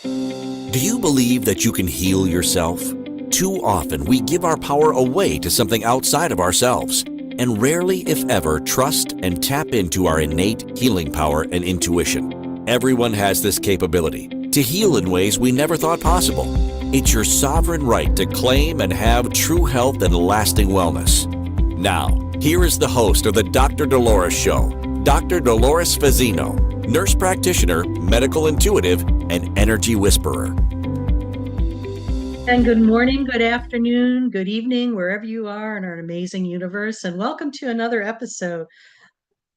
Do you believe that you can heal yourself? Too often we give our power away to something outside of ourselves, and rarely, if ever, trust and tap into our innate healing power and intuition. Everyone has this capability to heal in ways we never thought possible. It's your sovereign right to claim and have true health and lasting wellness. Now, here is the host of the Dr. Dolores Show, Dr. Dolores Fazzino, nurse practitioner, medical intuitive, and energy whisperer. And good morning, good afternoon, good evening, wherever you are in our amazing universe. And welcome to another episode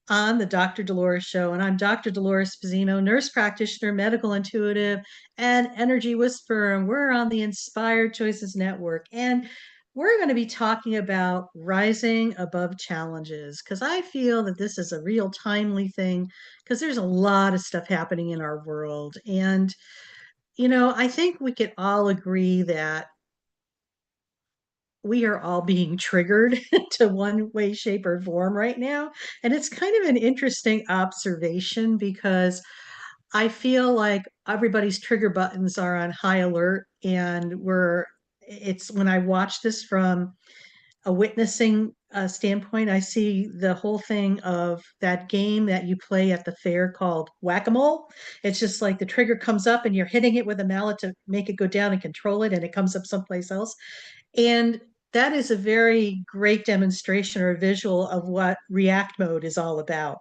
on the Dr. Dolores Show. And I'm Dr. Dolores Fazzino, nurse practitioner, medical intuitive, and energy whisperer. And we're on the Inspired Choices Network. And we're going to be talking about rising above challenges because I feel that this is a real timely thing because there's a lot of stuff happening in our world. And I think we could all agree that we are all being triggered to one way, shape, or form right now. And it's kind of an interesting observation because I feel like everybody's trigger buttons are on high alert. And it's when I watch this from a witnessing standpoint, I see the whole thing of that game that you play at the fair called whack-a-mole. It's just like the trigger comes up and you're hitting it with a mallet to make it go down and control it, and it comes up someplace else. And that is a very great demonstration or a visual of what React mode is all about.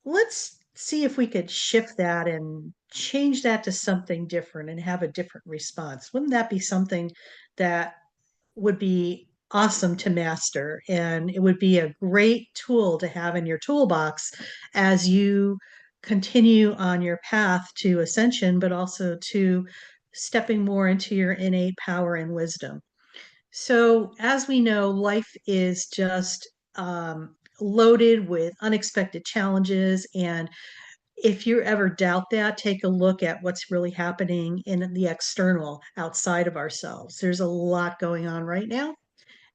Let's see if we could shift that and change that to something different and have a different response. Wouldn't that be something that would be awesome to master? And it would be a great tool to have in your toolbox as you continue on your path to ascension, but also to stepping more into your innate power and wisdom. So, as we know, life is just loaded with unexpected challenges. And if you ever doubt that, take a look at what's really happening in the external outside of ourselves. There's a lot going on right now,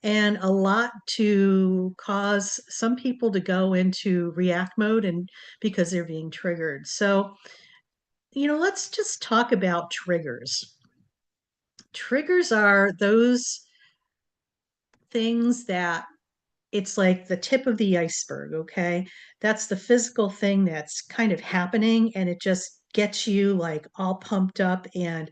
and a lot to cause some people to go into react mode and because they're being triggered. So, let's just talk about triggers. Triggers are those things that it's like the tip of the iceberg, okay? That's the physical thing that's kind of happening, and it just gets you like all pumped up and,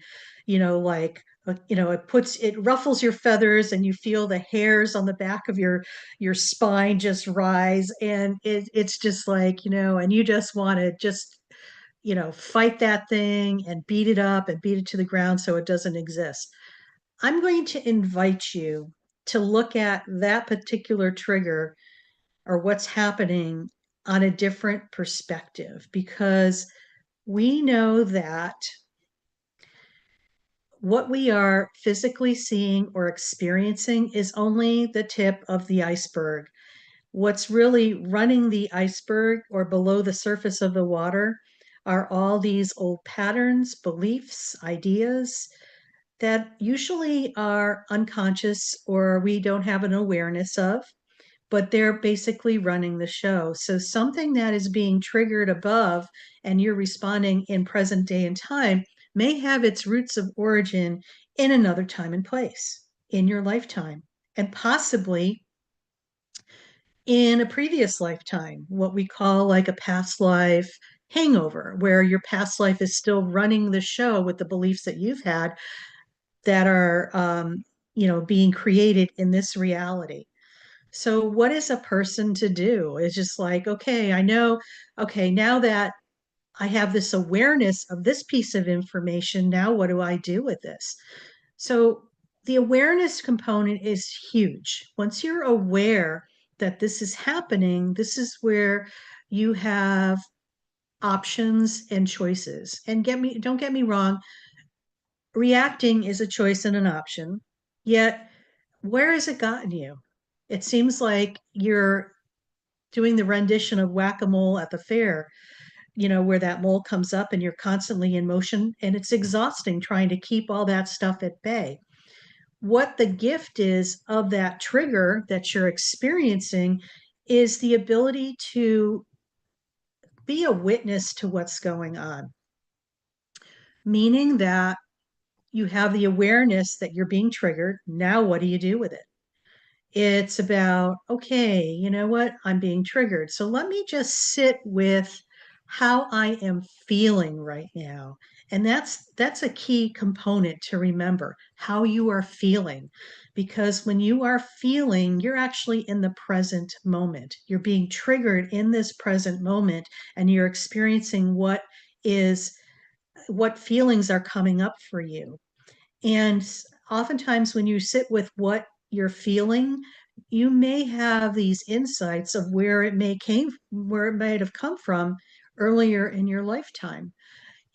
like, it ruffles your feathers and you feel the hairs on the back of your spine just rise. And it's just like, and you just want to just, fight that thing and beat it up and beat it to the ground so it doesn't exist. I'm going to invite you to look at that particular trigger or what's happening on a different perspective, because we know that what we are physically seeing or experiencing is only the tip of the iceberg. What's really running the iceberg or below the surface of the water are all these old patterns, beliefs, ideas that usually are unconscious or we don't have an awareness of, but they're basically running the show. So something that is being triggered above and you're responding in present day and time may have its roots of origin in another time and place in your lifetime, and possibly in a previous lifetime, what we call like a past life hangover, where your past life is still running the show with the beliefs that you've had that are being created in this reality. So what is a person to do? It's just like, okay, I know, okay, now that I have this awareness of this piece of information, now what do I do with this? So the awareness component is huge. Once you're aware that this is happening, this is where you have options and choices. And don't get me wrong, reacting is a choice and an option. Yet, where has it gotten you? It seems like you're doing the rendition of whack-a-mole at the fair, where that mole comes up and you're constantly in motion, and it's exhausting trying to keep all that stuff at bay. What the gift is of that trigger that you're experiencing is the ability to be a witness to what's going on. meaning that you have the awareness that you're being triggered. Now, what do you do with it? It's about, okay, you know what? I'm being triggered. So let me just sit with how I am feeling right now. And that's a key component to remember, how you are feeling. Because when you are feeling, you're actually in the present moment. You're being triggered in this present moment and you're experiencing is what feelings are coming up for you. And oftentimes, when you sit with what you're feeling, you may have these insights of where it might have come from earlier in your lifetime.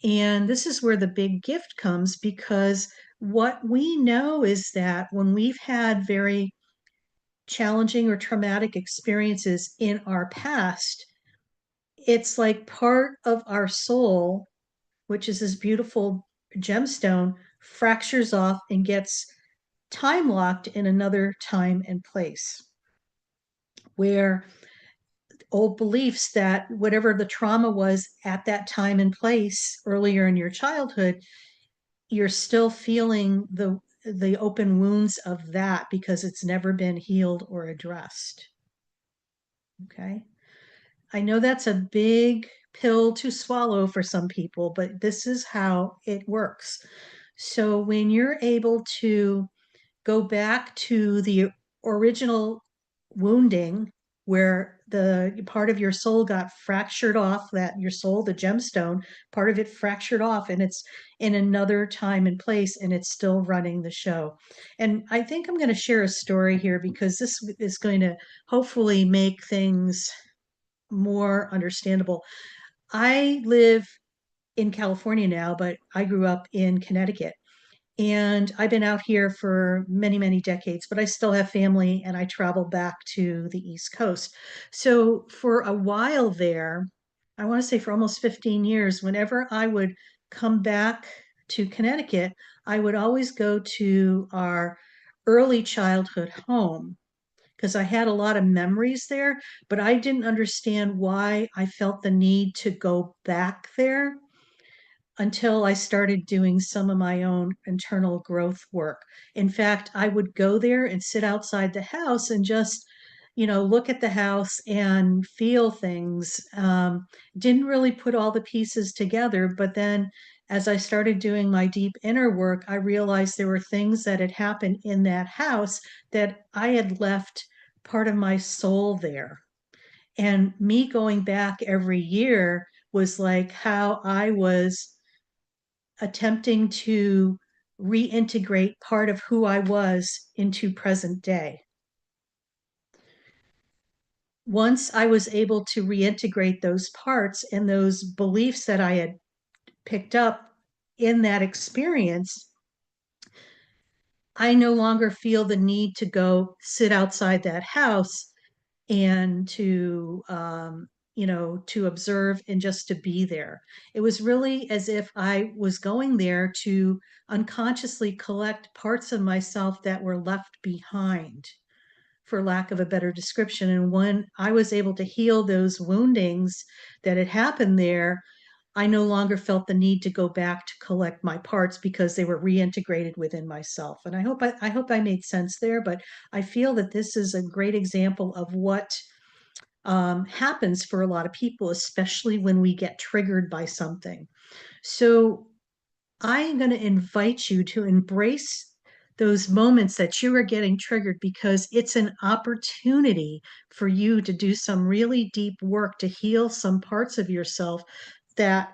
And this is where the big gift comes because what we know is that when we've had very challenging or traumatic experiences in our past, it's like part of our soul, which is this beautiful gemstone, fractures off and gets time locked in another time and place where old beliefs that whatever the trauma was at that time and place earlier in your childhood, you're still feeling the open wounds of that because it's never been healed or addressed. Okay. I know that's a big pill to swallow for some people, but this is how it works. So when you're able to go back to the original wounding where the part of your soul got fractured off, that your soul, the gemstone, part of it fractured off, and it's in another time and place, and it's still running the show. And I think I'm going to share a story here because this is going to hopefully make things more understandable. I live in California now, but I grew up in Connecticut. And I've been out here for many, many decades, but I still have family and I travel back to the East Coast. So for a while there, I want to say for almost 15 years, whenever I would come back to Connecticut, I would always go to our early childhood home because I had a lot of memories there, but I didn't understand why I felt the need to go back there until I started doing some of my own internal growth work. In fact, I would go there and sit outside the house and just, look at the house and feel things. Didn't really put all the pieces together, but then as I started doing my deep inner work, I realized there were things that had happened in that house that I had left part of my soul there. And me going back every year was like how I was attempting to reintegrate part of who I was into present day. Once I was able to reintegrate those parts and those beliefs that I had picked up in that experience, I no longer feel the need to go sit outside that house and to observe and just to be there. It was really as if I was going there to unconsciously collect parts of myself that were left behind, for lack of a better description. And when I was able to heal those woundings that had happened there, I no longer felt the need to go back to collect my parts because they were reintegrated within myself. And I hope I made sense there, but I feel that this is a great example of what happens for a lot of people, especially when we get triggered by something. So I'm going to invite you to embrace those moments that you are getting triggered because it's an opportunity for you to do some really deep work to heal some parts of yourself that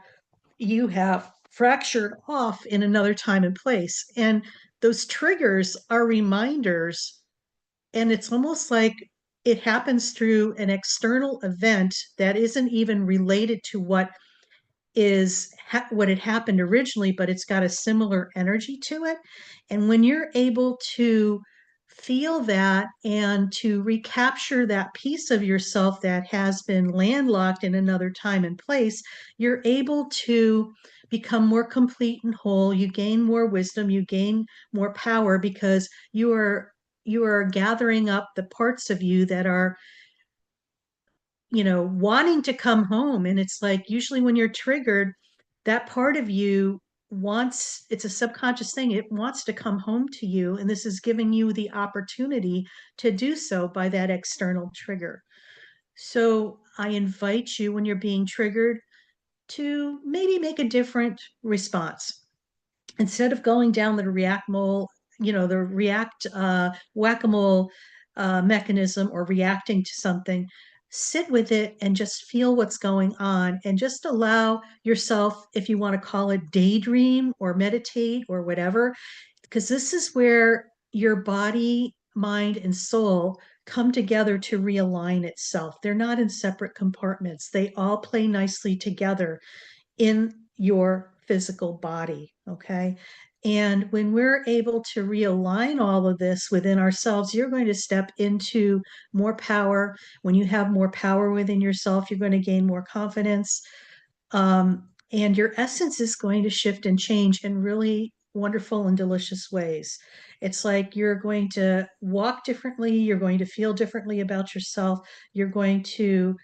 you have fractured off in another time and place. And those triggers are reminders, and it's almost like it happens through an external event that isn't even related to what had happened originally, but it's got a similar energy to it. And when you're able to feel that and to recapture that piece of yourself that has been landlocked in another time and place, you're able to become more complete and whole. You gain more wisdom, you gain more power because you are gathering up the parts of you that are wanting to come home. And it's like usually when you're triggered, that part of you wants, it's a subconscious thing. It wants to come home to you. And this is giving you the opportunity to do so by that external trigger. So I invite you when you're being triggered to maybe make a different response. Instead of going down the react whack-a-mole mechanism or reacting to something, sit with it and just feel what's going on and just allow yourself, if you want to call it daydream or meditate or whatever, because this is where your body, mind, and soul come together to realign itself. They're not in separate compartments. They all play nicely together in your physical body. Okay. And when we're able to realign all of this within ourselves, you're going to step into more power. When you have more power within yourself, you're going to gain more confidence. And your essence is going to shift and change in really wonderful and delicious ways. It's like you're going to walk differently, you're going to feel differently about yourself, you're going to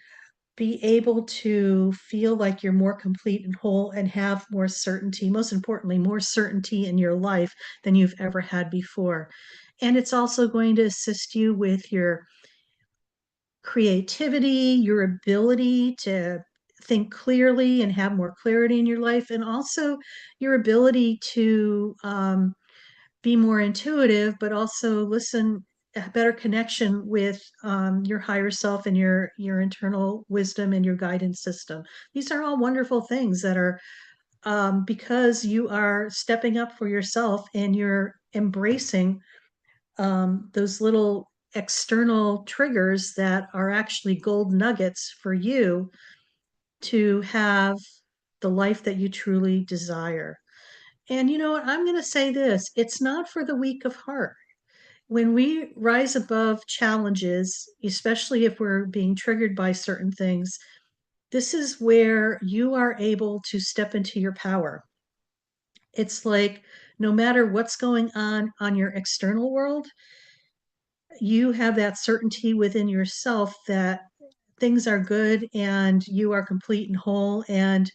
be able to feel like you're more complete and whole and have more certainty, most importantly, more certainty in your life than you've ever had before. And it's also going to assist you with your creativity, your ability to think clearly and have more clarity in your life, and also your ability to be more intuitive, but also listen, a better connection with your higher self and your internal wisdom and your guidance system. These are all wonderful things that are because you are stepping up for yourself and you're embracing those little external triggers that are actually gold nuggets for you to have the life that you truly desire. And you know what? I'm going to say this, it's not for the weak of heart. When we rise above challenges, especially if we're being triggered by certain things, this is where you are able to step into your power. It's like no matter what's going on your external world, you have that certainty within yourself that things are good and you are complete and whole, and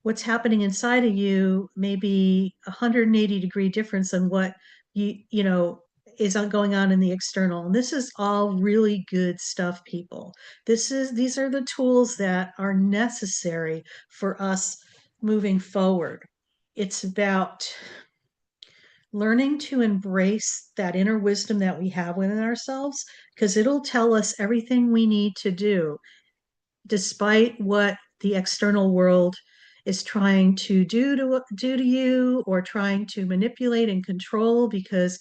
what's happening inside of you may be a 180-degree difference than what you know is going on in the external. And this is all really good stuff, people. These are the tools that are necessary for us moving forward. It's about learning to embrace that inner wisdom that we have within ourselves, because it'll tell us everything we need to do despite what the external world is trying to do to you or trying to manipulate and control, because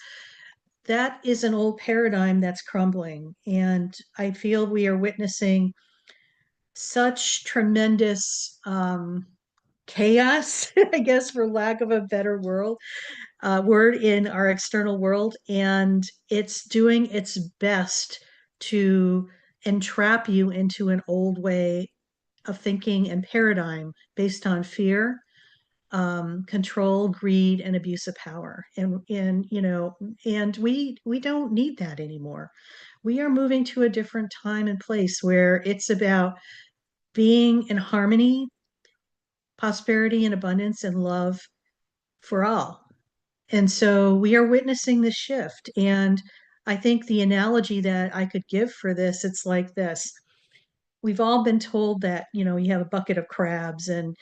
that is an old paradigm that's crumbling. And I feel we are witnessing such tremendous chaos, I guess, for lack of a better word, in our external world. And it's doing its best to entrap you into an old way of thinking and paradigm based on fear, control, greed, and abuse of power. And we don't need that anymore. We are moving to a different time and place where it's about being in harmony, prosperity, and abundance and love for all. And so we are witnessing this shift. And I think the analogy that I could give for this, it's like this. We've all been told that, you have a bucket of crabs, and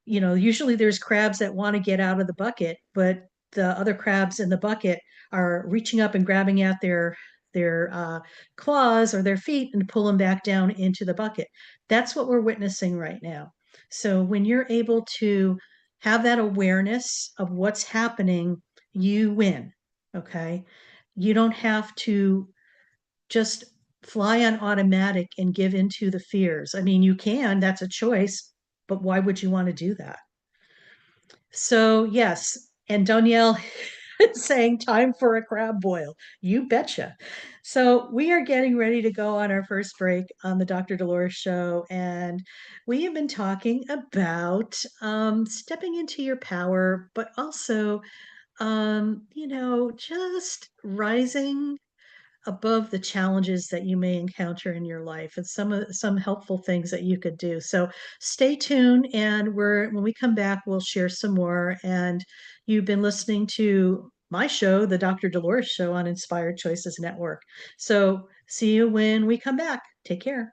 usually there's crabs that want to get out of the bucket, but the other crabs in the bucket are reaching up and grabbing at their claws or their feet and pull them back down into the bucket. That's what we're witnessing right now. So when you're able to have that awareness of what's happening, you win. Okay. You don't have to just fly on automatic and give into the fears. I mean, you can, that's a choice, but why would you want to do that? So, yes, and Danielle is saying time for a crab boil. You betcha. So, we are getting ready to go on our first break on the Dr. Dolores Show, and we have been talking about stepping into your power, but also, just rising above the challenges that you may encounter in your life and some helpful things that you could do. So stay tuned, and when we come back, we'll share some more. And you've been listening to my show, the Dr. Dolores Show on Inspired Choices Network. So see you when we come back. Take care.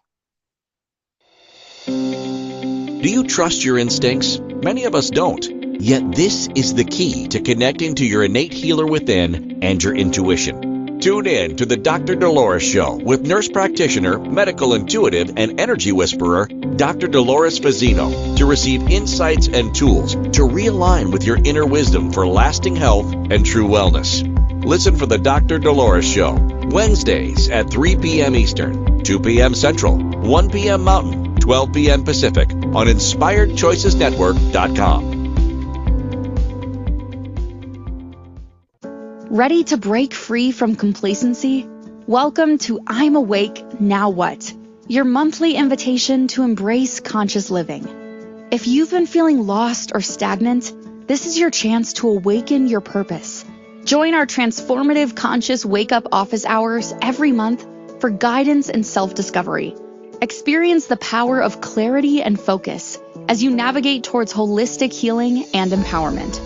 Do you trust your instincts? Many of us don't. Yet this is the key to connecting to your innate healer within and your intuition. Tune in to the Dr. Dolores Show with nurse practitioner, medical intuitive, and energy whisperer, Dr. Dolores Fazzino, to receive insights and tools to realign with your inner wisdom for lasting health and true wellness. Listen for the Dr. Dolores Show, Wednesdays at 3 p.m. Eastern, 2 p.m. Central, 1 p.m. Mountain, 12 p.m. Pacific on InspiredChoicesNetwork.com. Ready to break free from complacency? Welcome to I'm Awake, Now What? Your monthly invitation to embrace conscious living. If you've been feeling lost or stagnant, this is your chance to awaken your purpose. Join our transformative conscious wake-up office hours every month for guidance and self-discovery. Experience the power of clarity and focus as you navigate towards holistic healing and empowerment.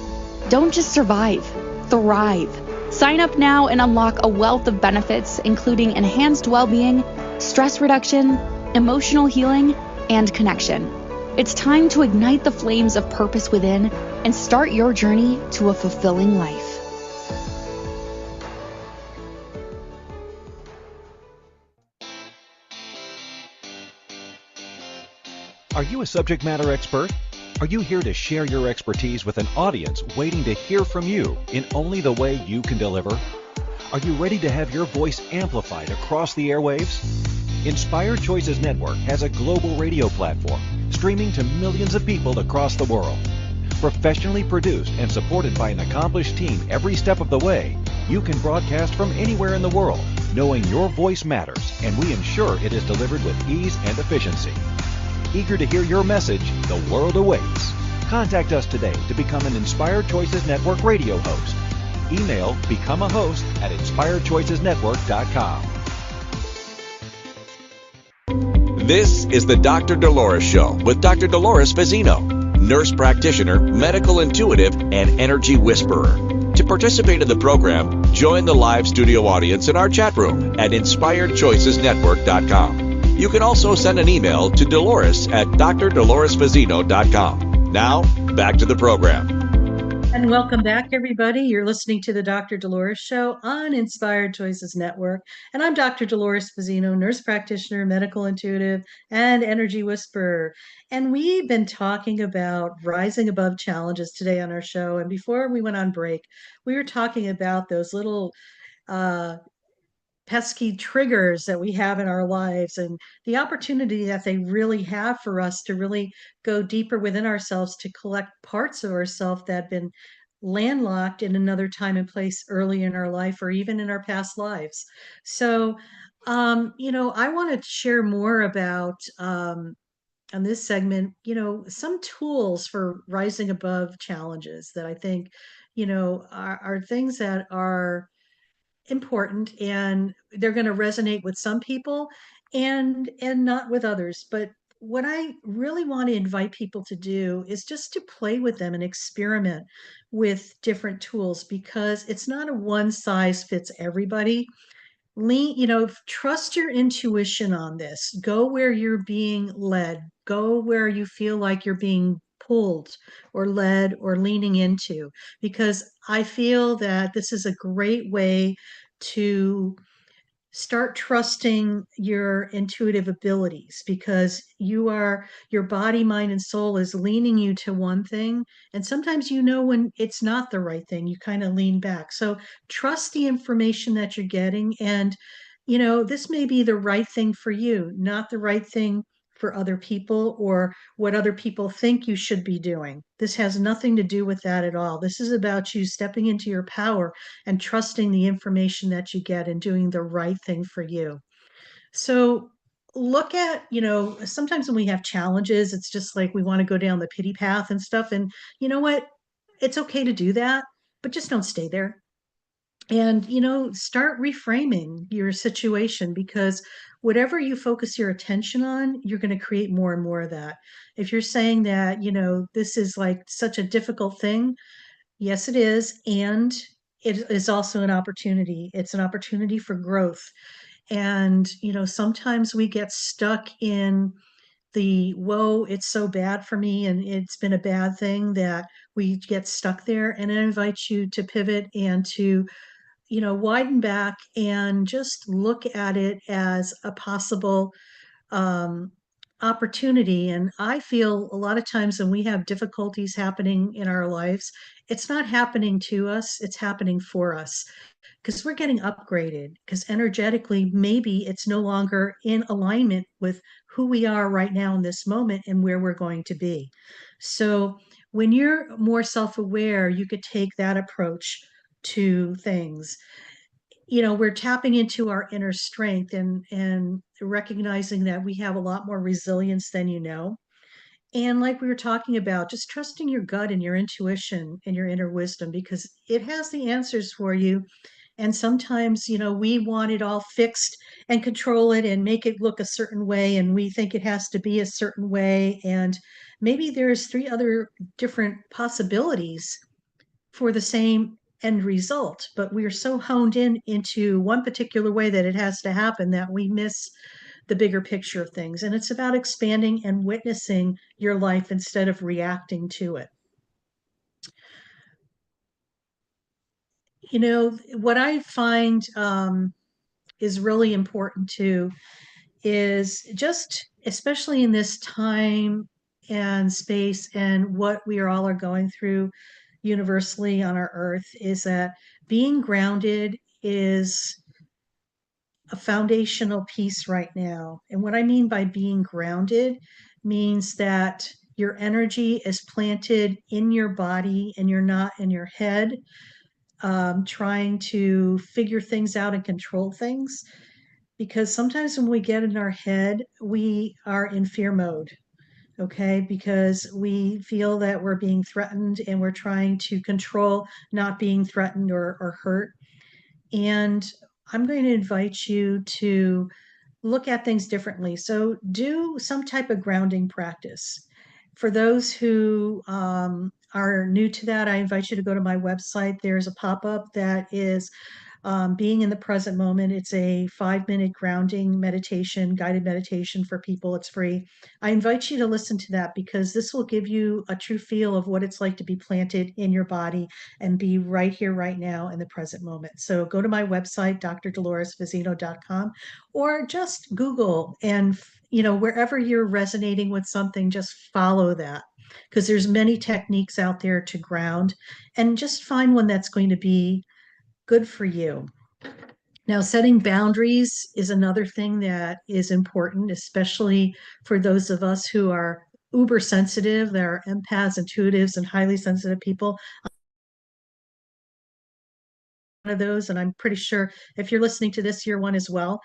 Don't just survive, thrive. Sign up now and unlock a wealth of benefits, including enhanced well-being, stress reduction, emotional healing, and connection. It's time to ignite the flames of purpose within and start your journey to a fulfilling life. Are you a subject matter expert? Are you here to share your expertise with an audience waiting to hear from you in only the way you can deliver? Are you ready to have your voice amplified across the airwaves? Inspired Choices Network has a global radio platform streaming to millions of people across the world. Professionally produced and supported by an accomplished team every step of the way, you can broadcast from anywhere in the world, knowing your voice matters, and we ensure it is delivered with ease and efficiency. Eager to hear your message, the world awaits. Contact us today to become an Inspired Choices Network radio host. Email become a host at inspiredchoicesnetwork.com. This is the Dr. Dolores Show with Dr. Dolores Fazzino, nurse practitioner, medical intuitive, and energy whisperer. To participate in the program, join the live studio audience in our chat room at inspiredchoicesnetwork.com. You can also send an email to Dolores at drdoloresfazzino.com. Now, back to the program. And welcome back, everybody. You're listening to the Dr. Dolores Show on Inspired Choices Network. And I'm Dr. Dolores Fazzino, nurse practitioner, medical intuitive, and energy whisperer. And we've been talking about rising above challenges today on our show. And before we went on break, we were talking about those little uh, pesky triggers that we have in our lives and the opportunity that they really have for us to really go deeper within ourselves to collect parts of ourselves that have been landlocked in another time and place early in our life or even in our past lives. So, I want to share more about on this segment, some tools for rising above challenges that I think, are things that are important and they're going to resonate with some people and not with others. But what I really want to invite people to do is just to play with them and experiment with different tools, because it's not a one size fits everybody. Trust your intuition on this. Go where you're being led. Go where you feel like you're being pulled or led or leaning into, because I feel that this is a great way to start trusting your intuitive abilities, because your body, mind, and soul is leaning you to one thing, and sometimes when it's not the right thing, you kind of lean back. So trust the information that you're getting, and this may be the right thing for you, not the right thing for other people or what other people think you should be doing. This has nothing to do with that at all. This is about you stepping into your power and trusting the information that you get and doing the right thing for you. So look at, sometimes when we have challenges, it's just like we want to go down the pity path and stuff. And you know what? It's okay to do that, but just don't stay there. And, start reframing your situation, because whatever you focus your attention on, you're going to create more and more of that. If you're saying that, this is like such a difficult thing, yes, it is. And it is also an opportunity. It's an opportunity for growth. And, sometimes we get stuck in the whoa, it's so bad for me and it's been a bad thing, that we get stuck there. And I invite you to pivot and to widen back and just look at it as a possible um, opportunity. And I feel a lot of times when we have difficulties happening in our lives, it's not happening to us, it's happening for us, because we're getting upgraded, because energetically, maybe it's no longer in alignment with who we are right now in this moment and where we're going to be. So when you're more self-aware, you could take that approach to things. We're tapping into our inner strength and recognizing that we have a lot more resilience than and like we were talking about, just trusting your gut and your intuition and your inner wisdom, because it has the answers for you. And sometimes, we want it all fixed and control it and make it look a certain way, and we think it has to be a certain way, and maybe there's three other different possibilities for the same end result, but we are so honed in into one particular way that it has to happen, that we miss the bigger picture of things. And it's about expanding and witnessing your life instead of reacting to it. What I find is really important too is just, especially in this time and space and what we are all are going through universally on our earth, is that being grounded is a foundational piece right now. And what I mean by being grounded means that your energy is planted in your body and you're not in your head, trying to figure things out and control things. Because sometimes when we get in our head, we are in fear mode, okay? Because we feel that we're being threatened and we're trying to control not being threatened or hurt. And I'm going to invite you to look at things differently. So do some type of grounding practice. For those who are new to that, I invite you to go to my website. There's a pop-up that is being in the present moment. It's a 5-minute grounding meditation, guided meditation for people. It's free. I invite you to listen to that, because this will give you a true feel of what it's like to be planted in your body and be right here, right now in the present moment. So go to my website, drdoloresvizino.com, or just Google, and wherever you're resonating with something, just follow that, because there's many techniques out there to ground, and just find one that's going to be good for you. Now, setting boundaries is another thing that is important, especially for those of us who are uber sensitive. There are empaths, intuitives, and highly sensitive people. One of those, and I'm pretty sure if you're listening to this, you're one as well.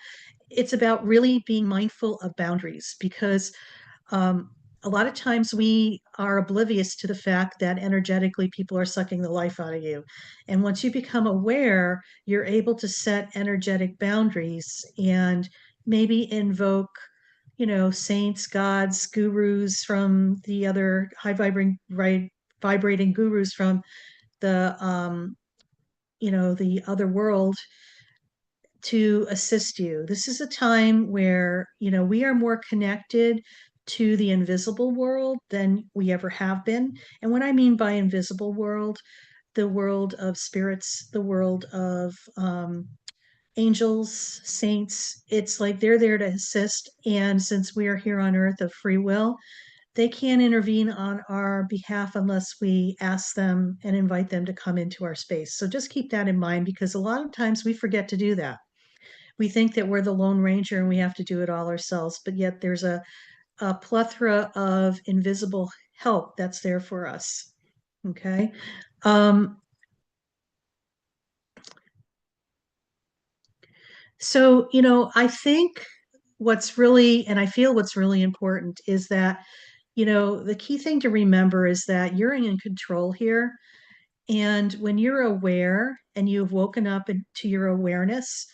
It's about really being mindful of boundaries, because um, a lot of times we are oblivious to the fact that energetically people are sucking the life out of you. And once you become aware, you're able to set energetic boundaries and maybe invoke, saints, gods, gurus from the other high vibrating, right, vibrating gurus from the, the other world, to assist you. This is a time where, we are more connected to the invisible world than we ever have been. And what I mean by invisible world, the world of spirits, the world of angels, saints, it's like they're there to assist. And since we are here on earth of free will, they can't intervene on our behalf unless we ask them and invite them to come into our space. So just keep that in mind, because a lot of times we forget to do that. We think that we're the Lone Ranger and we have to do it all ourselves, but yet there's a plethora of invisible help that's there for us. Okay. Um, so, I think what's really, and I feel what's really important is that, the key thing to remember is that you're in control here. And when you're aware and you've woken up to your awareness,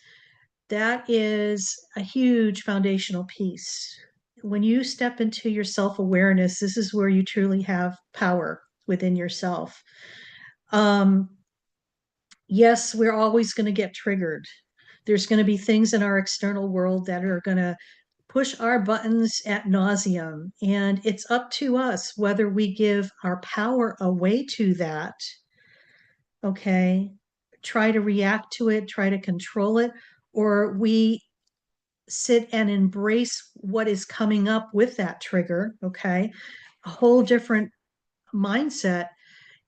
that is a huge foundational piece. When you step into your self awareness, this is where you truly have power within yourself. Um, yes, we're always going to get triggered. There's going to be things in our external world that are going to push our buttons at nauseum. And it's up to us whether we give our power away to that, okay, try to react to it, try to control it, or we sit and embrace what is coming up with that trigger, okay, a whole different mindset,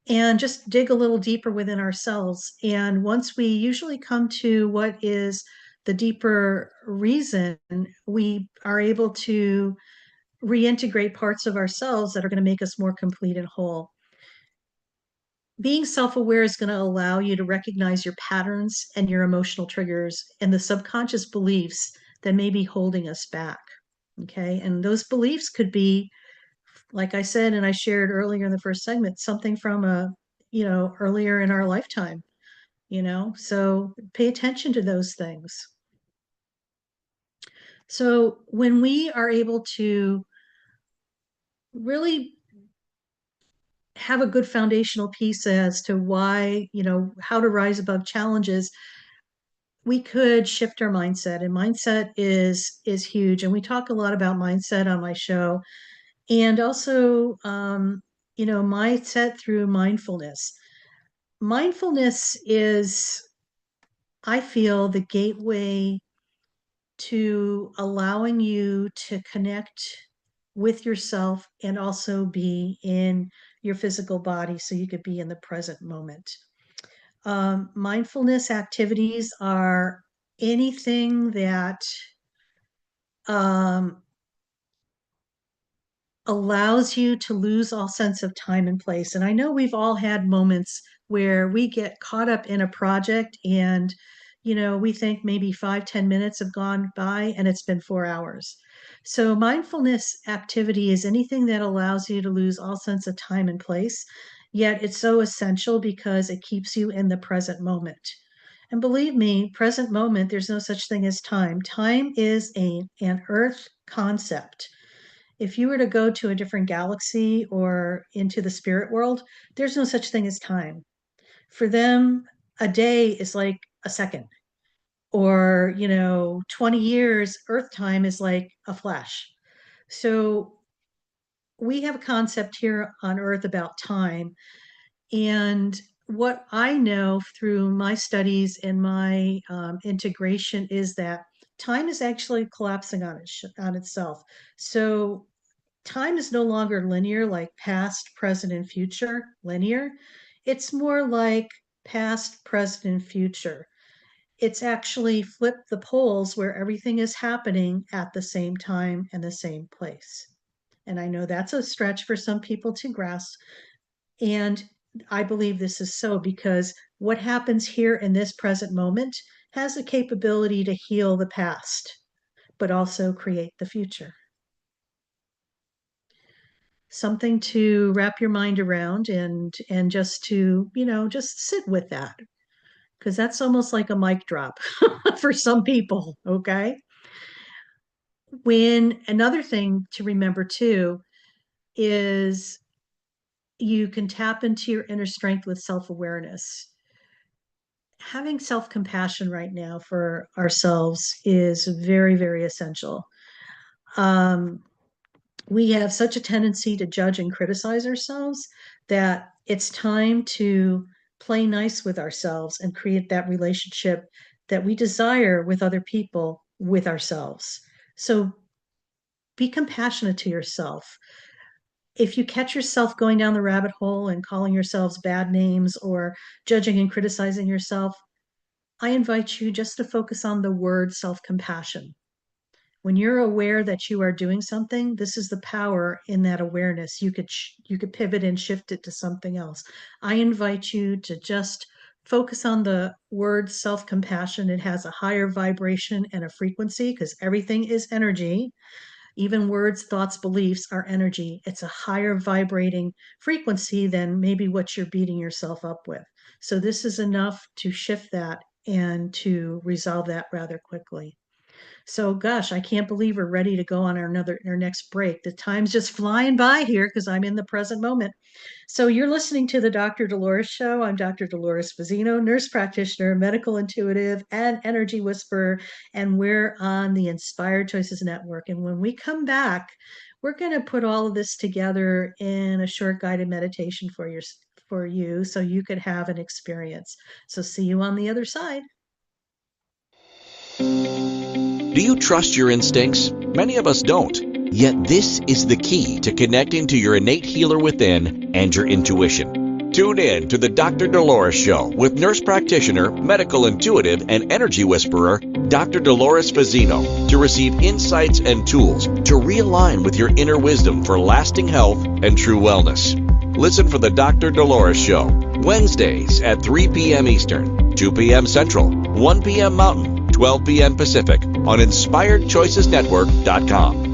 and just dig a little deeper within ourselves. And once we usually come to what is the deeper reason, we are able to reintegrate parts of ourselves that are going to make us more complete and whole. Being self aware is going to allow you to recognize your patterns and your emotional triggers and the subconscious beliefs that may be holding us back. Okay. And those beliefs could be, like I said, and I shared earlier in the first segment, something from earlier in our lifetime, so pay attention to those things. So when we are able to really have a good foundational piece as to why, how to rise above challenges, we could shift our mindset, and mindset is huge. And we talk a lot about mindset on my show, and also mindset through mindfulness. Mindfulness is, I feel, the gateway to allowing you to connect with yourself and also be in your physical body so you could be in the present moment. Mindfulness activities are anything that um, allows you to lose all sense of time and place. And I know we've all had moments where we get caught up in a project and, we think maybe 5-10 minutes have gone by and it's been 4 hours. So mindfulness activity is anything that allows you to lose all sense of time and place, yet it's so essential because it keeps you in the present moment. And believe me, present moment, there's no such thing as time. Time is an earth concept. If you were to go to a different galaxy or into the spirit world, there's no such thing as time. For them, a day is like a second, or 20 years earth time is like a flash. So we have a concept here on earth about time. And what I know through my studies and my integration is that time is actually collapsing on itself. So time is no longer linear, like past, present, and future linear. It's more like past, present, and future. It's actually flipped the poles where everything is happening at the same time and the same place. And I know that's a stretch for some people to grasp. And I believe this is so because what happens here in this present moment has the capability to heal the past, but also create the future. Something to wrap your mind around, and just to just sit with that, because that's almost like a mic drop for some people. Okay. When another thing to remember too is you can tap into your inner strength with self-awareness. Having self-compassion right now for ourselves is very, very essential. um, we have such a tendency to judge and criticize ourselves that it's time to play nice with ourselves and create that relationship that we desire with other people, with ourselves. So be compassionate to yourself. If you catch yourself going down the rabbit hole and calling yourselves bad names or judging and criticizing yourself, I invite you just to focus on the word self-compassion. When you're aware that you are doing something, this is the power in that awareness. You could pivot and shift it to something else. I invite you to just focus on the word self-compassion. It has a higher vibration and a frequency because everything is energy. Even words, thoughts, beliefs are energy. It's a higher vibrating frequency than maybe what you're beating yourself up with. So this is enough to shift that and to resolve that rather quickly. So gosh, I can't believe we're ready to go on our next break. The time's just flying by here because I'm in the present moment. So you're listening to the Dr. Dolores Show. I'm Dr. Dolores Fazzino, nurse practitioner, medical intuitive, and energy whisperer, and we're on the Inspired Choices Network. And when we come back, we're going to put all of this together in a short guided meditation for you so you could have an experience. So see you on the other side. Do you trust your instincts? Many of us don't. Yet this is the key to connecting to your innate healer within and your intuition. Tune in to the Dr. Dolores Show with nurse practitioner, medical intuitive, and energy whisperer, Dr. Dolores Fazzino, to receive insights and tools to realign with your inner wisdom for lasting health and true wellness. Listen for the Dr. Dolores Show, Wednesdays at 3 p.m. Eastern, 2 p.m. Central, 1 p.m. Mountain, 12 p.m. Pacific on InspiredChoicesNetwork.com.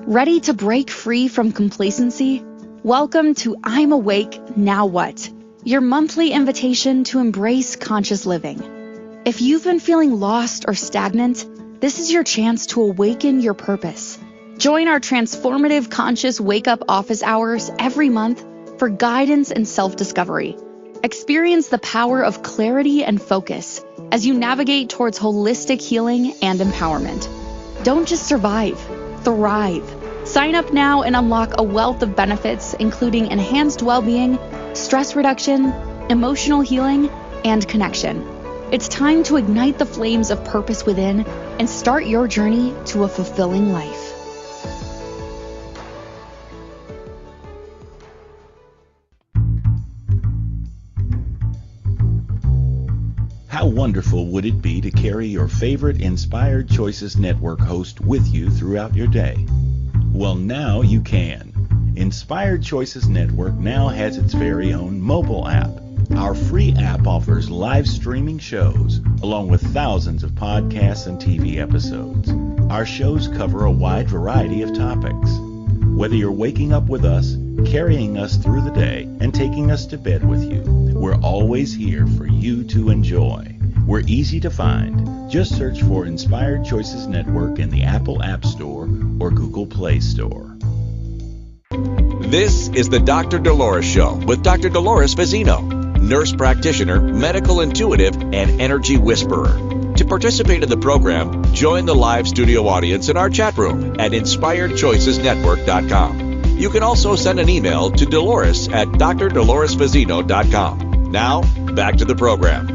Ready to break free from complacency? Welcome to I'm Awake, Now What? Your monthly invitation to embrace conscious living. If you've been feeling lost or stagnant, this is your chance to awaken your purpose. Join our transformative conscious wake-up office hours every month for guidance and self-discovery. Experience the power of clarity and focus as you navigate towards holistic healing and empowerment. Don't just survive, thrive. Sign up now and unlock a wealth of benefits, including enhanced well-being, stress reduction, emotional healing, and connection. It's time to ignite the flames of purpose within and start your journey to a fulfilling life. How wonderful would it be to carry your favorite Inspired Choices Network host with you throughout your day? Well, now you can. Inspired Choices Network now has its very own mobile app. Our free app offers live streaming shows, along with thousands of podcasts and TV episodes. Our shows cover a wide variety of topics. Whether you're waking up with us, carrying us through the day, and taking us to bed with you, we're always here for you to enjoy. We're easy to find. Just search for Inspired Choices Network in the Apple App Store or Google Play Store. This is the Dr. Dolores Show with Dr. Dolores Fazzino, nurse practitioner, medical intuitive, and energy whisperer. To participate in the program, join the live studio audience in our chat room at InspiredChoicesNetwork.com. You can also send an email to Dolores at drdoloresfazzino.com. Now, back to the program.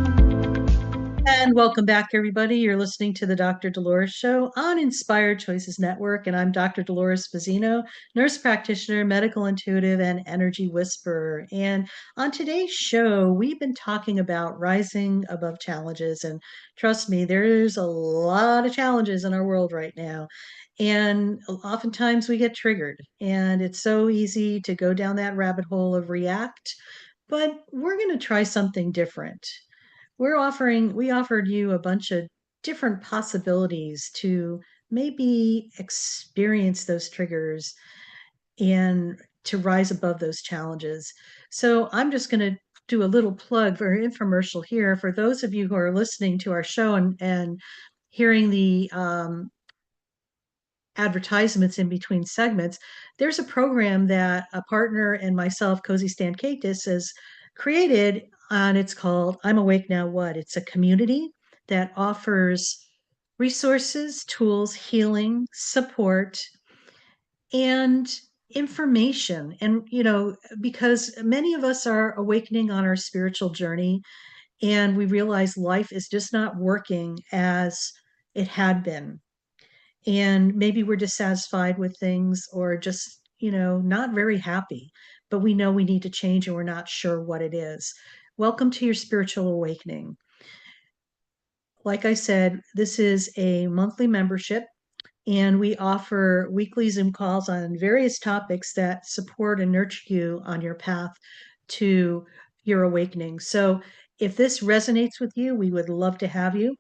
And welcome back, everybody. You're listening to the Dr. Dolores Show on Inspired Choices Network, and I'm Dr. Dolores Fazzino, nurse practitioner, medical intuitive, and energy whisperer. And on today's show, we've been talking about rising above challenges. And trust me, there's a lot of challenges in our world right now. And oftentimes we get triggered, and it's so easy to go down that rabbit hole of react. But we're going to try something different. We offered you a bunch of different possibilities to maybe experience those triggers and to rise above those challenges. So I'm just going to do a little plug for an infomercial here for those of you who are listening to our show and hearing the advertisements in between segments. There's a program that a partner and myself, Cozy Stankakis, has created, and it's called I'm Awake Now What? It's a community that offers resources, tools, healing, support, and information. And, because many of us are awakening on our spiritual journey, and we realize life is just not working as it had been, and maybe we're dissatisfied with things or just not very happy, but we know we need to change and we're not sure what it is. Welcome to your spiritual awakening. Like I said, this is a monthly membership, and we offer weekly Zoom calls on various topics that support and nurture you on your path to your awakening. So if this resonates with you, we would love to have you.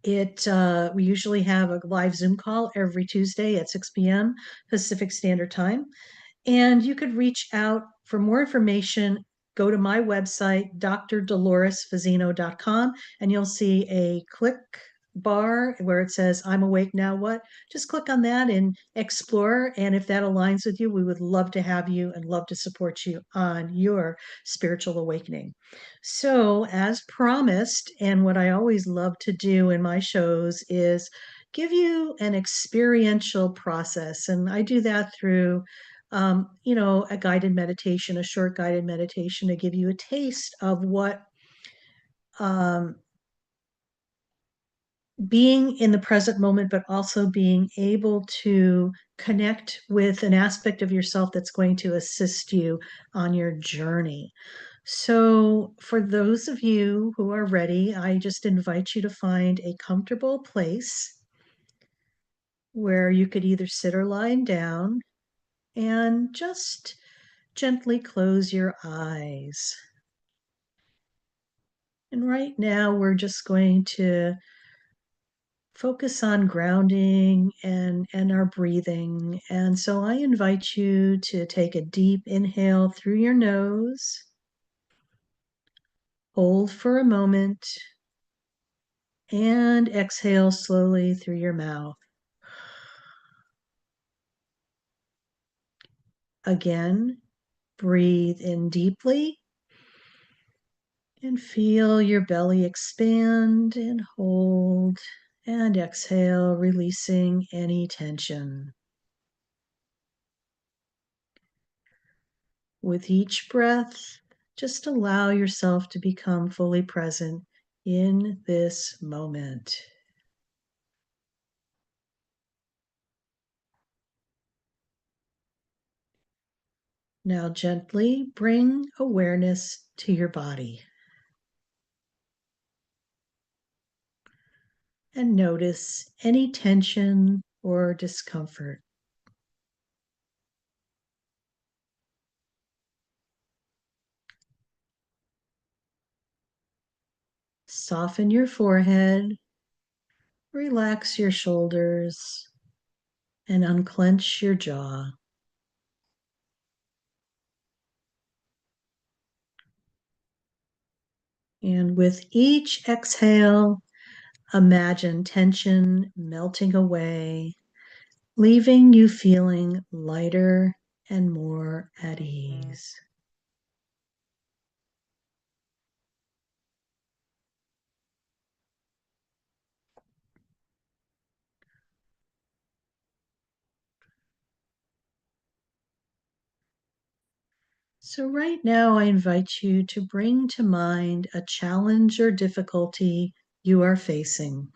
We usually have a live Zoom call every Tuesday at 6 p.m. Pacific Standard Time. And you could reach out for more information. Go to my website, drdoloresfazino.com, and you'll see a click bar where it says, I'm awake now, what? Just click on that and explore. And if that aligns with you, we would love to have you and love to support you on your spiritual awakening. So, as promised, and what I always love to do in my shows is give you an experiential process. And I do that through a guided meditation, a short guided meditation to give you a taste of what um, being in the present moment, but also being able to connect with an aspect of yourself that's going to assist you on your journey. So, for those of you who are ready, I just invite you to find a comfortable place where you could either sit or lie down and just gently close your eyes. And right now, we're just going to focus on grounding and our breathing. And so I invite you to take a deep inhale through your nose, hold for a moment, and exhale slowly through your mouth. Again, breathe in deeply and feel your belly expand and hold, and exhale, releasing any tension. With each breath, just allow yourself to become fully present in this moment. Now, gently bring awareness to your body and notice any tension or discomfort. Soften your forehead, relax your shoulders, and unclench your jaw. And with each exhale, imagine tension melting away, leaving you feeling lighter and more at ease. So, right now, I invite you to bring to mind a challenge or difficulty you are facing.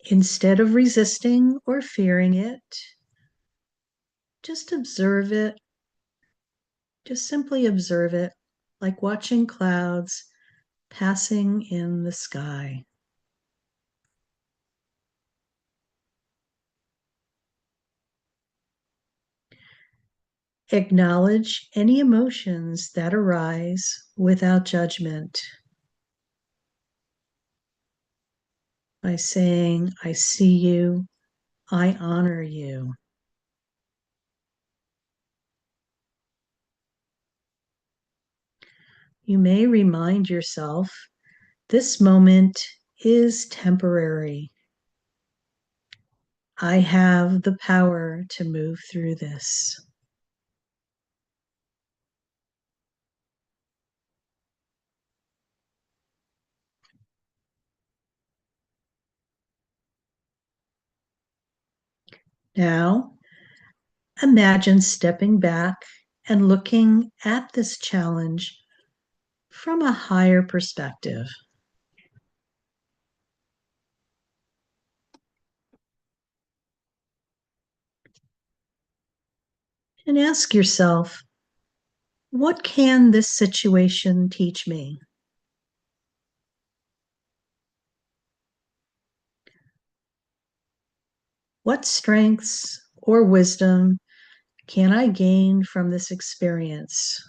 Instead of resisting or fearing it, just observe it. Just simply observe it, like watching clouds passing in the sky. Acknowledge any emotions that arise without judgment by saying, I see you, I honor you. You may remind yourself this moment is temporary. I have the power to move through this. Now, imagine stepping back and looking at this challenge from a higher perspective. And ask yourself, what can this situation teach me? What strengths or wisdom can I gain from this experience?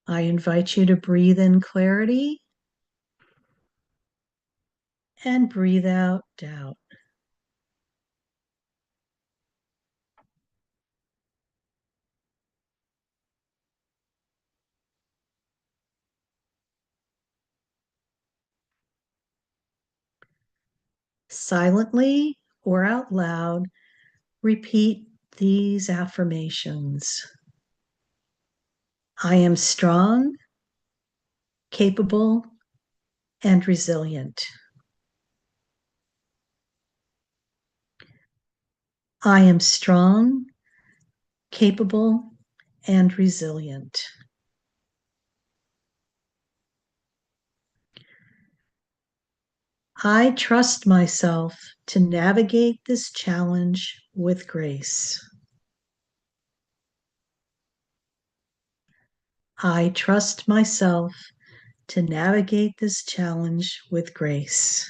I invite you to breathe in clarity and breathe out doubt. Silently or out loud, repeat these affirmations. I am strong, capable, and resilient. I am strong, capable, and resilient. I trust myself to navigate this challenge with grace. I trust myself to navigate this challenge with grace.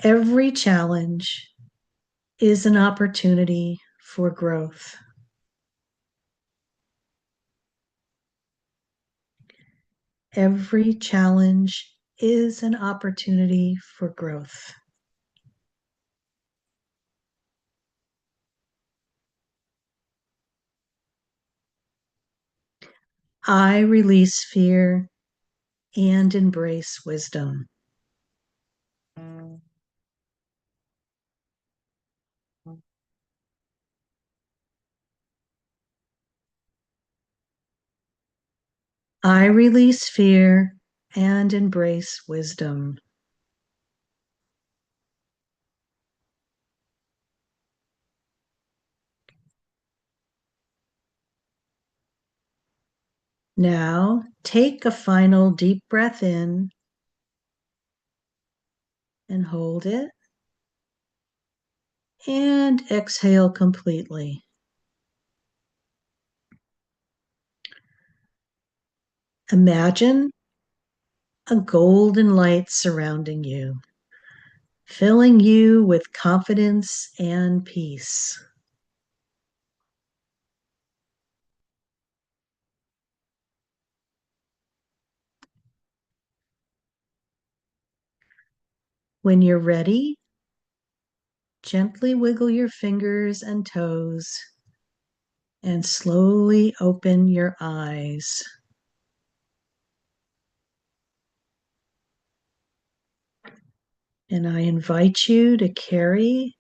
Every challenge is an opportunity for growth. Every challenge is an opportunity for growth. I release fear and embrace wisdom. I release fear and embrace wisdom. Now, take a final deep breath in and hold it, and exhale completely. Imagine a golden light surrounding you, filling you with confidence and peace. When you're ready, gently wiggle your fingers and toes and slowly open your eyes. And I invite you to carry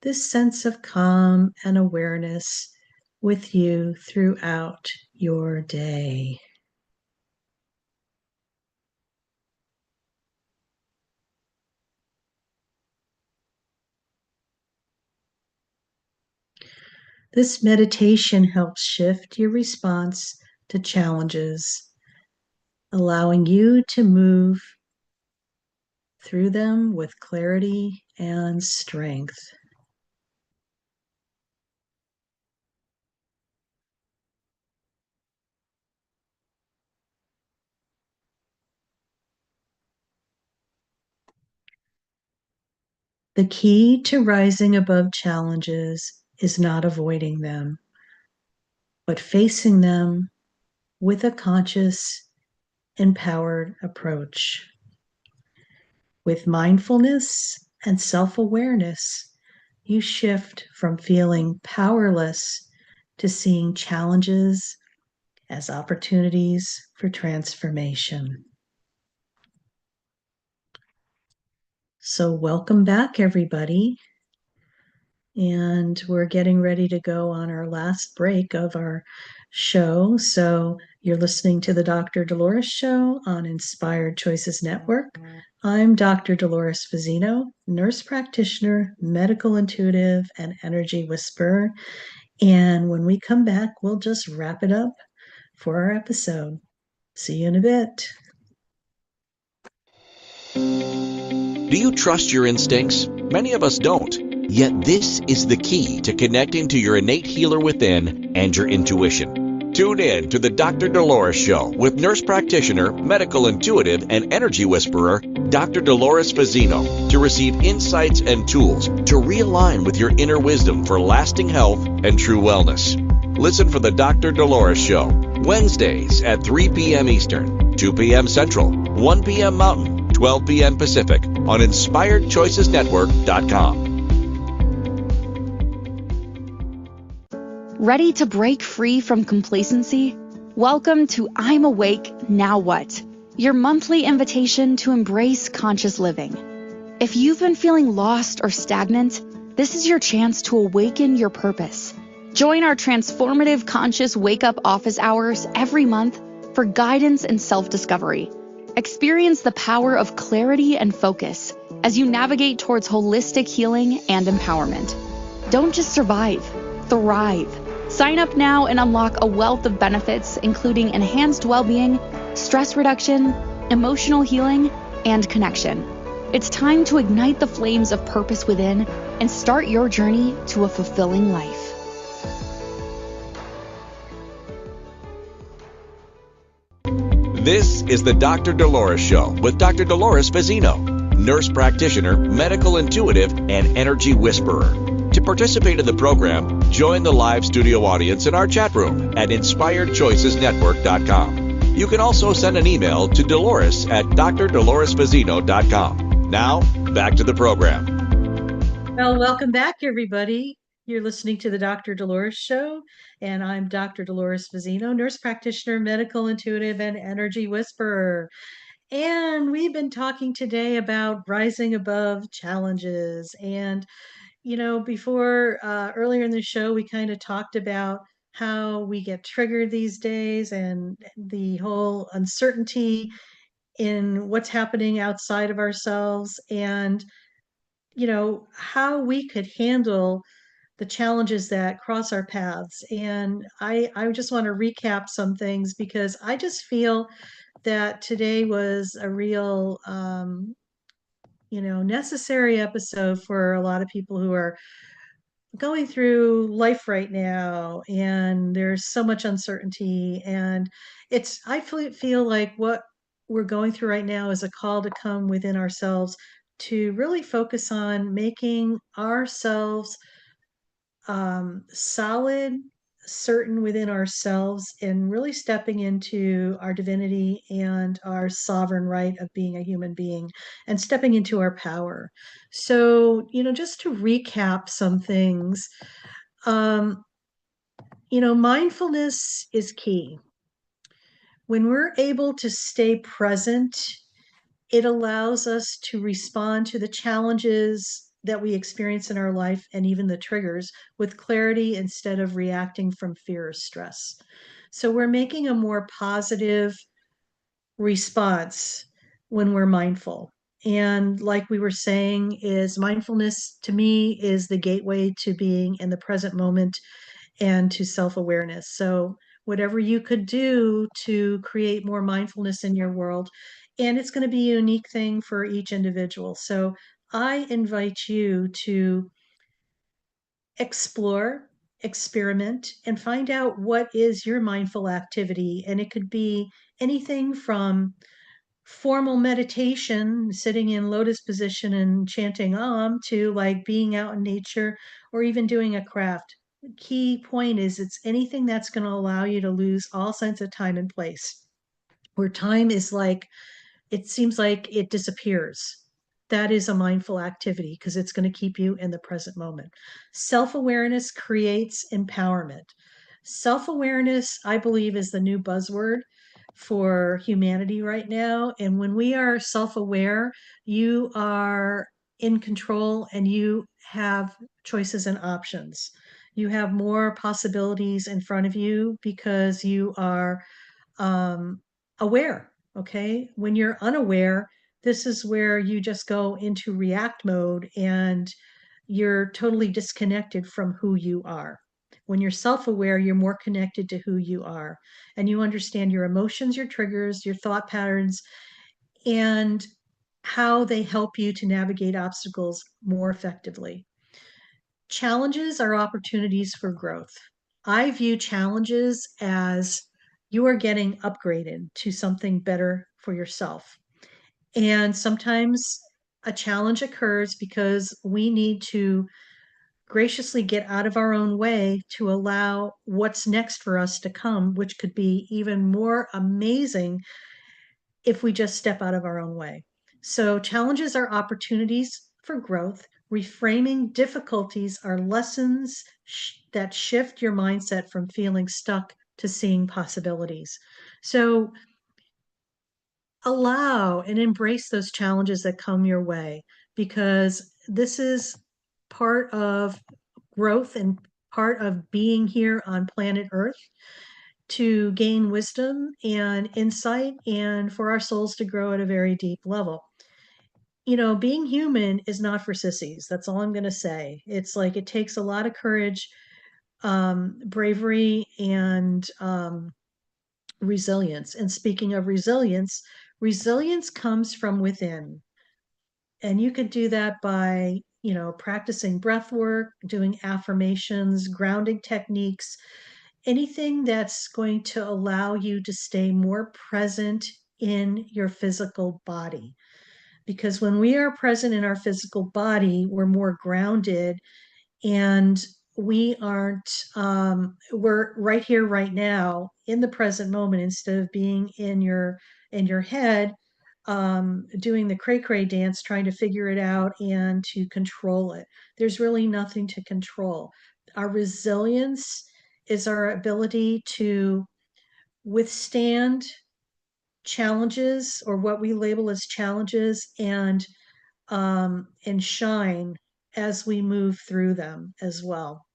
this sense of calm and awareness with you throughout your day. This meditation helps shift your response to challenges, allowing you to move through them with clarity and strength. The key to rising above challenges is not avoiding them, but facing them with a conscious, empowered approach. With mindfulness and self-awareness, you shift from feeling powerless to seeing challenges as opportunities for transformation. So, welcome back, everybody. And we're getting ready to go on our last break of our show. So, you're listening to the Dr. Dolores Show on Inspired Choices Network. I'm Dr. Dolores Fazzino, nurse practitioner, medical intuitive, and energy whisperer. And when we come back, we'll just wrap it up for our episode. See you in a bit. Do you trust your instincts? Many of us don't. Yet this is the key to connecting to your innate healer within and your intuition. Tune in to the Dr. Dolores Show with nurse practitioner, medical intuitive, and energy whisperer, Dr. Dolores Fazzino, to receive insights and tools to realign with your inner wisdom for lasting health and true wellness. Listen for the Dr. Dolores Show, Wednesdays at 3 p.m. Eastern, 2 p.m. Central, 1 p.m. Mountain, 12 p.m. Pacific on InspiredChoicesNetwork.com. Ready to break free from complacency? Welcome to I'm Awake, Now What? Your monthly invitation to embrace conscious living. If you've been feeling lost or stagnant, this is your chance to awaken your purpose. Join our transformative conscious wake-up office hours every month for guidance and self-discovery. Experience the power of clarity and focus as you navigate towards holistic healing and empowerment. Don't just survive, thrive. Sign up now and unlock a wealth of benefits, including enhanced well-being, stress reduction, emotional healing, and connection. It's time to ignite the flames of purpose within and start your journey to a fulfilling life. This is the Dr. Dolores Show with Dr. Dolores Fazzino, nurse practitioner, medical intuitive, and energy whisperer. To participate in the program, join the live studio audience in our chat room at InspiredChoicesNetwork.com. You can also send an email to Dolores at drdoloresfazzino.com. Now, back to the program. Well, welcome back, everybody. You're listening to the Dr. Dolores Show, and I'm Dr. Dolores Fazzino, nurse practitioner, medical intuitive, and energy whisperer. And we've been talking today about rising above challenges. And before earlier in the show, we kind of talked about how we get triggered these days and the whole uncertainty in what's happening outside of ourselves, and how we could handle the challenges that cross our paths. And I just want to recap some things because I just feel that today was a real necessary episode for a lot of people who are going through life right now, and there's so much uncertainty. And I feel like what we're going through right now is a call to come within ourselves, to really focus on making ourselves solid, certain within ourselves, and really stepping into our divinity and our sovereign right of being a human being and stepping into our power. So, just to recap some things, um, mindfulness is key. When we're able to stay present, it allows us to respond to the challenges that we experience in our life and even the triggers with clarity instead of reacting from fear or stress. So we're making a more positive response when we're mindful. And like we were saying, is mindfulness to me is the gateway to being in the present moment and to self-awareness. So whatever you could do to create more mindfulness in your world, and it's going to be a unique thing for each individual. So I invite you to explore, experiment, and find out what is your mindful activity. And it could be anything from formal meditation, sitting in lotus position and chanting Om, to like being out in nature or even doing a craft. Key point is it's anything that's going to allow you to lose all sense of time and place, where time is like, it seems like it disappears. That is a mindful activity because it's going to keep you in the present moment. Self-awareness creates empowerment. Self-awareness, I believe, is the new buzzword for humanity right now. And when we are self-aware, you are in control and you have choices and options. You have more possibilities in front of you because you are aware. Okay. When you're unaware, this is where you just go into react mode and you're totally disconnected from who you are. When you're self aware, you're more connected to who you are and you understand your emotions, your triggers, your thought patterns, and how they help you to navigate obstacles more effectively. Challenges are opportunities for growth. I view challenges as you are getting upgraded to something better for yourself. And sometimes a challenge occurs because we need to graciously get out of our own way to allow what's next for us to come, which could be even more amazing if we just step out of our own way. So, challenges are opportunities for growth. Reframing difficulties are lessons that shift your mindset from feeling stuck to seeing possibilities. So, allow and embrace those challenges that come your way because this is part of growth and part of being here on planet Earth to gain wisdom and insight and for our souls to grow at a very deep level. You know, being human is not for sissies. That's all I'm going to say. It's like it takes a lot of courage, bravery, and resilience. And speaking of resilience, resilience comes from within. And you could do that by, you know, practicing breath work, doing affirmations, grounding techniques, anything that's going to allow you to stay more present in your physical body. Because when we are present in our physical body, we're more grounded and we aren't we're right here right now in the present moment instead of being in your head doing the cray cray dance trying to figure it out and to control it. There's really nothing to control. Our resilience is our ability to withstand challenges or what we label as challenges and shine as we move through them as well.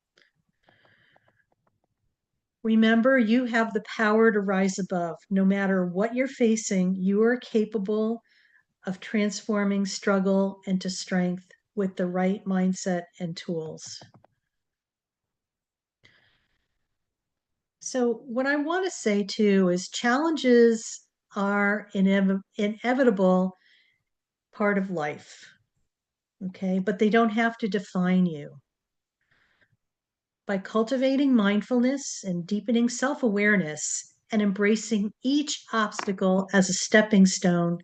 Remember, you have the power to rise above. No matter what you're facing, you are capable of transforming struggle into strength with the right mindset and tools. So, what I want to say too is challenges are inevitable part of life, okay? But they don't have to define you. By cultivating mindfulness and deepening self awareness and embracing each obstacle as a stepping stone,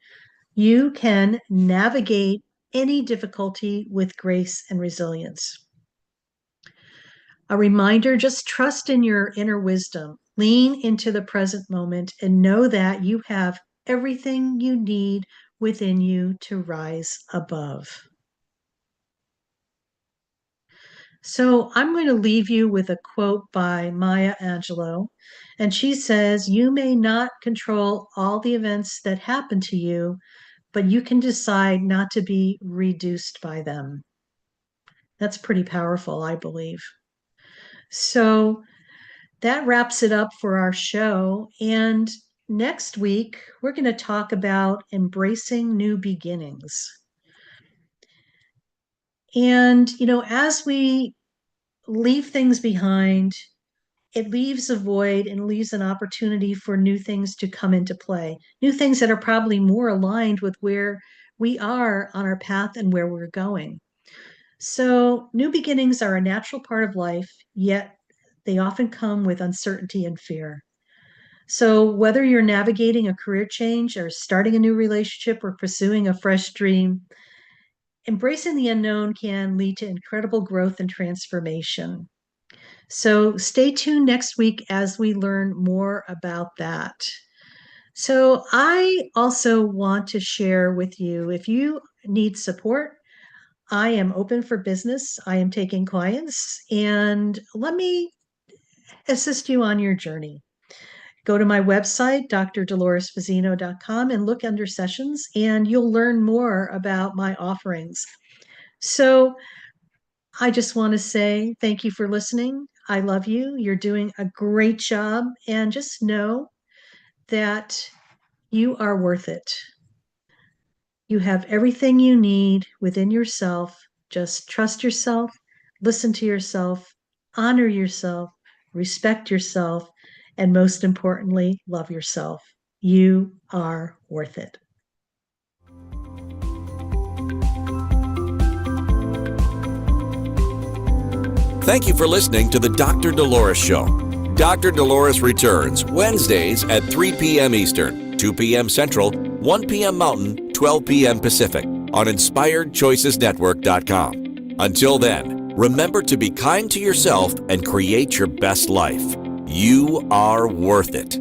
you can navigate any difficulty with grace and resilience. A reminder, just trust in your inner wisdom, lean into the present moment, and know that you have everything you need within you to rise above. So I'm going to leave you with a quote by Maya Angelou. And she says, "You may not control all the events that happen to you, but you can decide not to be reduced by them." That's pretty powerful, I believe. So that wraps it up for our show. And next week, we're going to talk about embracing new beginnings. And, you know, as we leave things behind, it leaves a void and leaves an opportunity for new things to come into play, new things that are probably more aligned with where we are on our path and where we're going. So, new beginnings are a natural part of life, yet they often come with uncertainty and fear. So, whether you're navigating a career change or starting a new relationship or pursuing a fresh dream, embracing the unknown can lead to incredible growth and transformation. So stay tuned next week as we learn more about that. So I also want to share with you if you need support, I am open for business. I am taking clients and let me assist you on your journey. Go to my website, drdoloresfazzino.com, and look under sessions, and you'll learn more about my offerings. So I just want to say thank you for listening. I love you. You're doing a great job. And just know that you are worth it. You have everything you need within yourself. Just trust yourself, listen to yourself, honor yourself, respect yourself, and most importantly, love yourself. You are worth it. Thank you for listening to the Dr. Dolores Show. Dr. Dolores returns Wednesdays at 3 p.m. Eastern, 2 p.m. Central, 1 p.m. Mountain, 12 p.m. Pacific on InspiredChoicesNetwork.com. Until then, remember to be kind to yourself and create your best life. You are worth it.